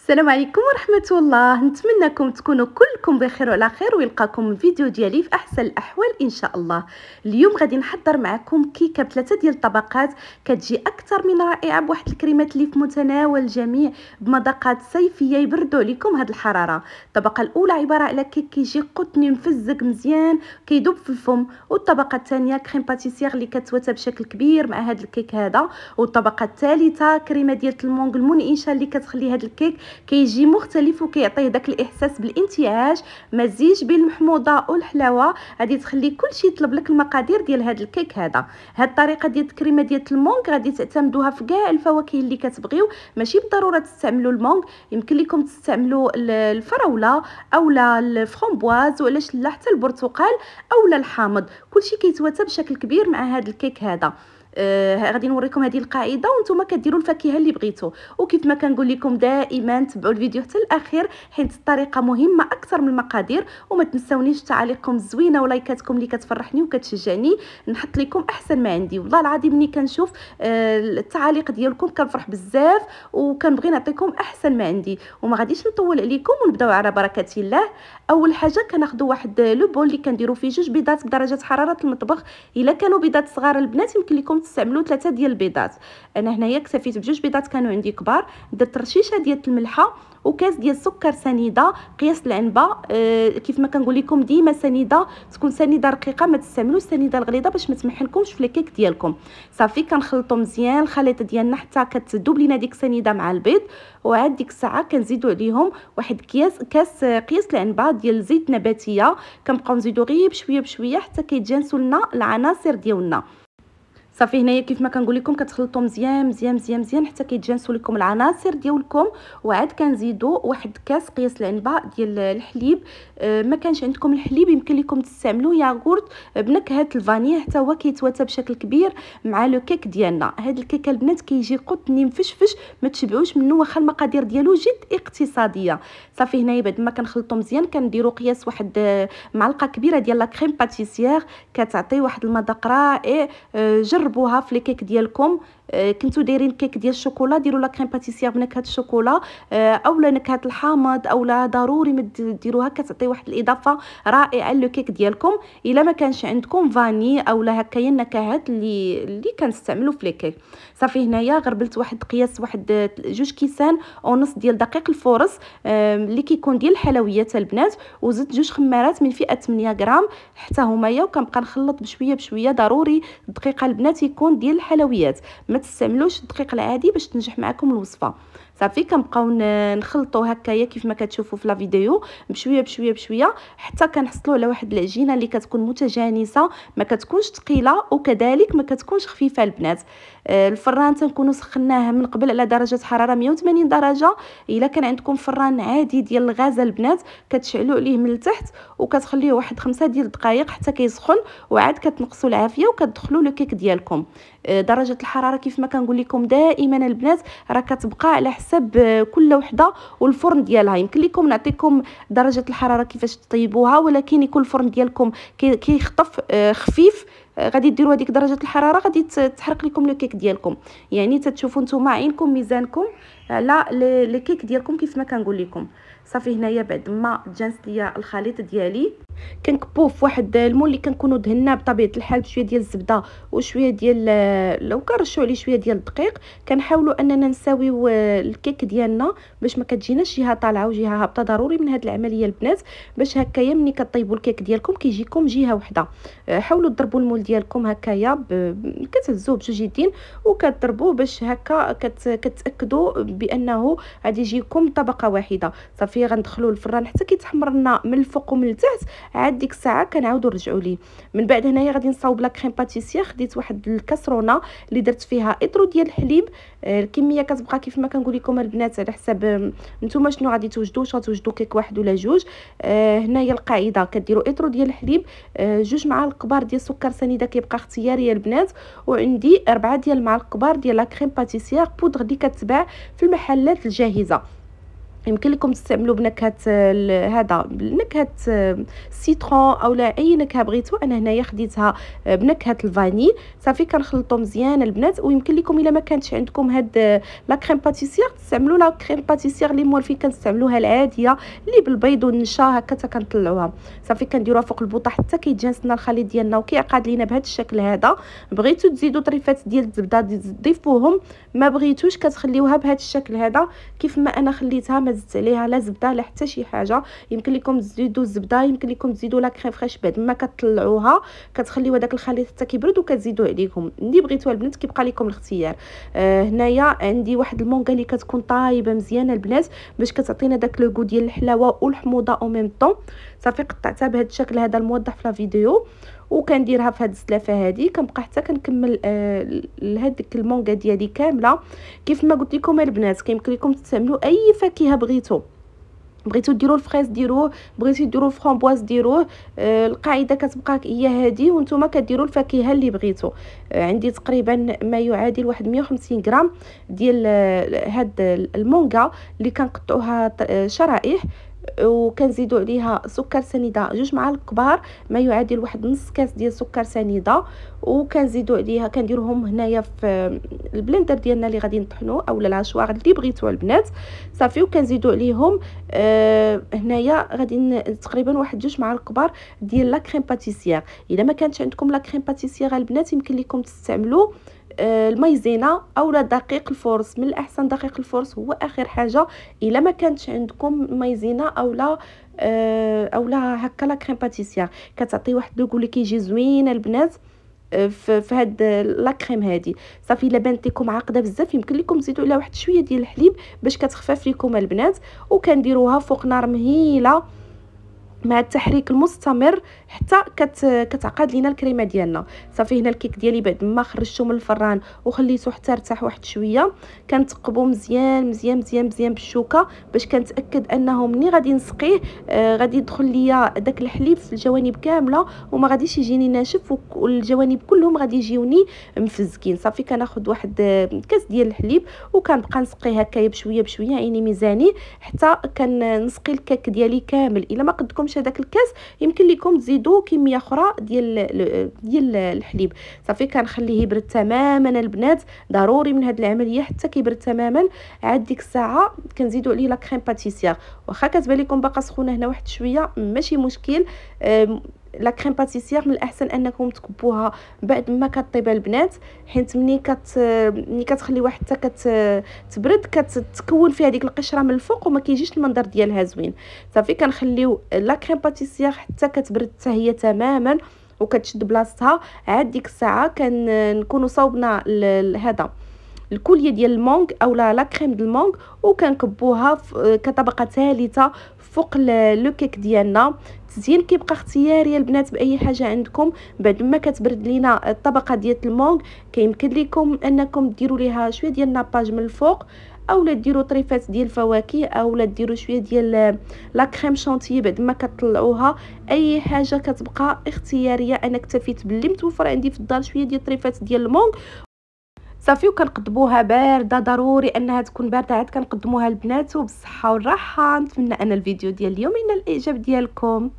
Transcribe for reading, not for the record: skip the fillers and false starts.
السلام عليكم ورحمة الله. نتمنىكم تكونوا كلكم بخير وعلى خير ويلقاكم الفيديو ديالي في احسن الاحوال ان شاء الله. اليوم غادي نحضر معكم كيكه بثلاثه ديال الطبقات كتجي اكثر من رائعه بواحد الكريمات اللي في متناول الجميع بمذاقات صيفيه يبردوا عليكم هاد الحراره. الطبقه الاولى عباره على كيك كيجي قطني مفزق مزيان كيذوب في الفم، والطبقه الثانيه كريم باتيسير اللي كتواتى بشكل كبير مع هاد الكيك هذا، والطبقه الثالثه كريمه ديال المونغ المنعشه اللي كتخلي هاد الكيك كيجي مختلف وكيعطيه داك الاحساس بالانتعاش. مزيج بين المحموضه والحلاوه غادي تخلي كلشي يطلب لك المقادير ديال هذا الكيك هذا. هاد الطريقه ديال الكريمه ديال المونغ غادي تعتمدوها في كاع الفواكه اللي كتبغيو، ماشي بالضروره تستعملوا المونغ، يمكن لكم تستعملوا الفراوله اولا الفرامبواز وعلاش لا حتى البرتقال اولا الحامض، كلشي كيتواتى بشكل كبير مع هذا الكيك هذا. غادي نوريكم هذه القاعده وانتم كديروا الفاكهه اللي بغيتو، وكيف ما كنقول لكم دائما تبعوا الفيديو حتى الاخير حيت الطريقه مهمه اكثر من المقادير. وما تنساونيش تعاليقكم الزوينه ولايكاتكم اللي كتفرحني وكتشجعني نحط لكم احسن ما عندي. والله العظيم ملي كنشوف التعاليق ديالكم كنفرح بزاف وكنبغي نعطيكم احسن ما عندي. وما غاديش نطول عليكم ونبداو على بركه الله. اول حاجه كناخذوا واحد لو بول اللي كنديروا فيه 2 بيضات بدرجه حراره المطبخ. الا كانوا بيضات صغار البنات يمكن لكم تستعملوا 3 ديال البيضات. انا هنايا اكتفيت ب2 بيضات كانوا عندي كبار. درت رشيشه ديال الملحه وكاس ديال السكر سنيده قياس العنبه. كيف ما كنقول لكم ديما سنيده تكون سنيده رقيقه، ما تستعملوش سنيده الغليظه باش ما تمحنكمش في الكيك ديالكم. صافي كنخلطوا مزيان الخليط ديالنا حتى كتذوب لينا ديك السنيده مع البيض، وعاد ديك الساعه كنزيدوا عليهم واحد كاس قياس العنبه ديال زيت نباتيه. كنبقاو نزيدوا غير بشويه بشويه حتى كيتجانسوا لنا العناصر ديالنا. صافي هنايا كيف ما كنقول لكم كتخلطوا مزيان مزيان مزيان مزيان حتى كيتجانسوا لكم العناصر ديالكم. وعاد كنزيدوا واحد كاس قياس العنبه ديال الحليب. ما كانش عندكم الحليب يمكن لكم تستعملوا ياغورت بنكهه الفانيا، حتى هو كيتواتى بشكل كبير مع لو كيك ديالنا. هاد الكيك البنات كيجي قطني مفشفش ما تشبعوش منه واخا المقادير ديالو جد اقتصاديه. صافي هنايا بعد ما كنخلطوا مزيان كنديروا قياس واحد معلقه كبيره ديال لا كريم باتيسير كتعطي واحد المذاق رائع. جربوها في الكيك ديالكم. كنتو دايرين كيك ديال الشوكولا ديروا لا كريم باتيسير بنكهه الشوكولا اولا نكهه الحامض اولا ضروري ما ديروها، كتعطي واحد الاضافه رائعه لو كيك ديالكم. الا ما كانش عندكم فاني اولا هكايا النكهات اللي كنستعملوا في الكيك. صافي هنايا غربلت واحد قياس واحد 2 كيسان ونص ديال دقيق الفورص اللي كيكون ديال الحلويات البنات، وزدت 2 خمارات من فئه 8 غرام حتى همايا، وكنبقى نخلط بشويه بشويه. ضروري الدقيق البنات يكون ديال الحلويات، ما تستعملوش الدقيق العادي باش تنجح معكم الوصفه. صافي كنبقاو نخلطوا هكايا كيف ما كتشوفوا في لا فيديو بشويه بشويه بشويه حتى كنحصلوا على واحد العجينه اللي كتكون متجانسه، ما كتكونش ثقيله وكذلك ما كتكونش خفيفه البنات. الفران تنكونوا سخناه من قبل على درجه حراره 180 درجه. الا كان عندكم فران عادي ديال الغاز البنات كتشعلوا عليه من التحت وكتخليه واحد 5 ديال الدقائق حتى كيسخن، وعاد كتنقصوا العافيه وكتدخلوا لو كيك ديالكم. درجه الحراره كيف ما كنقول لكم دائما البنات راه كتبقى على حسب كل وحده والفرن ديالها. يمكن لكم نعطيكم درجه الحراره كيفاش تطيبوها، ولكن يكون الفرن ديالكم كيخطف خفيف غادي ديروا هذيك درجه الحراره غادي تحرق لكم لو كيك ديالكم. يعني تتشوفوا نتوما عينكم ميزانكم على لي كيك ديالكم كيف ما كنقول لكم. صافي هنايا بعد ما تجانس ليا الخليط ديالي كنكبوه في واحد المول اللي كنكونوا دهناه بطبيعه الحال بشويه ديال الزبده وشويه ديال لو كنرشوا عليه شويه ديال الدقيق. كنحاولوا اننا نساويو الكيك ديالنا باش ما كتجيناش جهه طالعه وجهه هابطه. ضروري من هذه العمليه البنات باش هكايا ملي كطيبوا الكيك ديالكم كيجيكم جهه وحده. حاولوا تضربوا المول ديالكم هكايا كتهزوه بجوج يدين وكتضربوه باش هكا كتاكدوا بانه غادي يجيكم طبقه واحده. صافي غندخلوه الفران حتى كيتحمر لنا من الفوق ومن التحت. عاد ديك الساعه كنعاودوا نرجعوا ليه. من بعد هنايا غادي نصاوب لا كريم باتيسير. خديت واحد الكاسرونه اللي درت فيها اطرو ديال الحليب. الكميه كتبقى كيف ما كنقول لكم البنات على حساب نتوما شنو غادي توجدوا، واش غتوجدوا كيك واحد ولا جوج. هنايا القاعده كديروا اطرو ديال الحليب، 2 معالق كبار ديال السكر سنيده كيبقى اختياري البنات، وعندي 4 ديال المعالق كبار ديال لا كريم باتيسير بودغ اللي كتباع في المحلات الجاهزه. يمكن لكم تستعملوا بنكهه هذا بنكهه السيترون اولا اي نكهه بغيتو. انا هنايا خديتها بنكهه الفاني. صافي كنخلطو مزيان البنات. ويمكن لكم الا ما كانتش عندكم هاد لا كريم باتيسير تستعملوا لا كريم باتيسير اللي مولفين كنستعملوها العاديه اللي بالبيض والنشا هكا حتى كنطلعوها. صافي كنديروها فوق البوطه حتى كيتجانسنا الخليط ديالنا وكيعقد لينا بهذا الشكل هذا. بغيتو تزيدوا طريفات ديال الزبده ضيفوهم، ما بغيتوش كتخليوها بهذا الشكل هذا كيف ما انا خليتها. ما زدت عليها لا زبده لا حتى شي حاجه. يمكن لكم تزيدوا الزبده، يمكن لكم تزيدوا لا كريم فريش بعد ما كتطلعوها كتخليو هذاك الخليط حتى كيبرد وكتزيدوا عليكم اللي بغيتوها البنات. كيبقى لكم الاختيار. هنايا عندي واحد المونغا اللي كتكون طايبه مزيانه البنات باش كتعطينا داك لو غو ديال الحلاوه والحموضه او ميم طون. صافي قطعتها بهذا الشكل هذا الموضح في لا فيديو وكنديرها في هذه السلافه هذه. كنبقى حتى كنكمل هذيك المونغا ديالي كامله. كيف ما قلت لكم البنات كيمكن لكم تستعملوا اي فاكهه بغيتو ديروا الفريز ديروه، بغيتو ديروا الفرامبواز ديروه. القاعده كتبقى هي هذه وانتم كديروا الفاكهه اللي بغيتو. عندي تقريبا ما يعادل واحد 150 غرام ديال هاد المونغا اللي كنقطعوها شرائح، وكنزيدوا عليها سكر سنيده 2 معالق كبار ما يعادل واحد نص كاس ديال سكر سنيده. وكنزيدوا عليها كنديروهم هنايا في البلندر ديالنا اللي غادي نطحنوه اولا العشوار اللي بغيتوها البنات. صافي وكنزيدوا عليهم هنايا غادي تقريبا واحد 2 معالق كبار ديال لا كريم باتيسير. الا ما كانتش عندكم لا كريم باتيسير البنات يمكن لكم تستعملوا المايزينا اولا دقيق الفورس. من الاحسن دقيق الفورس هو اخر حاجه. الا ما كانتش عندكم مايزينا اولا هكا لا كريم باتيسير كتعطي واحد لو اللي كيجي زوين البنات في هاد لا كريم هادي. صافي الا بانت لكم عاقده بزاف يمكن لكم تزيدوا عليها واحد شويه ديال الحليب باش كتخفف لكم البنات. وكنديروها فوق نار مهيله مع التحريك المستمر حتى كتعقد لينا الكريمه ديالنا. صافي هنا الكيك ديالي بعد ما خرجته من الفران وخليته حتى ارتاح واحد شويه كنتقبو مزيان مزيان مزيان مزيان بالشوكه باش كنتاكد انه ملي غادي نسقيه غادي يدخل ليا داك الحليب في الجوانب كامله وما غاديش يجيني ناشف والجوانب كلهم غادي يجيوني مفزكين. صافي كناخذ واحد كاس ديال الحليب وكنبقى نسقيه هكايا بشويه بشويه عيني ميزاني حتى كنسقي الكيك ديالي كامل. الا ما قدكمش هذاك الكاس يمكن لكم تزيدوا كميه اخرى ديال الحليب. صافي كنخليه يبرد تماما البنات. ضروري من هذه العمليه حتى كيبرد تماما عاد ديك الساعه كنزيدوا عليه لا كريم باتيسير. واخا كتبان لكم باقا سخونه هنا واحد شويه ماشي مشكل. لا كريم باتيسير من الاحسن انكم تكبوها بعد ما كطيب البنات حيت ملي كتخلي واحد حتى كتبرد كتكون فيها ديك القشره من الفوق وما كيجيش المنظر ديالها زوين. صافي كنخليو لا كريم باتيسير حتى كتبرد حتى هي تماما وكتشد بلاصتها. عاد ديك الساعه كنكونوا صوبنا هذا الكوليه ديال المونغ اولا لا كريم ديال المونغ وكنكبوها كطبقه ثالثه فوق لو كيك ديالنا. التزيين كيبقى اختياري البنات باي حاجه عندكم. بعد ما كتبرد لينا الطبقه ديال المونغ كيمكن لكم انكم ديروا ليها شويه ديال ناباج من الفوق اولا ديروا طريفات ديال الفواكه اولا ديروا شويه ديال لا كريم شانتيي بعد ما كتطلعوها. اي حاجه كتبقى اختياريه. انا اكتفيت باللي متوفر عندي في الدار شويه ديال طريفات ديال المونغ صافي وكنقدموها بارده. ضروري انها تكون بارده عاد كنقدموها البنات وبالصحه والراحه. نتمنى ان الفيديو ديال اليوم ينال الاعجاب ديالكم.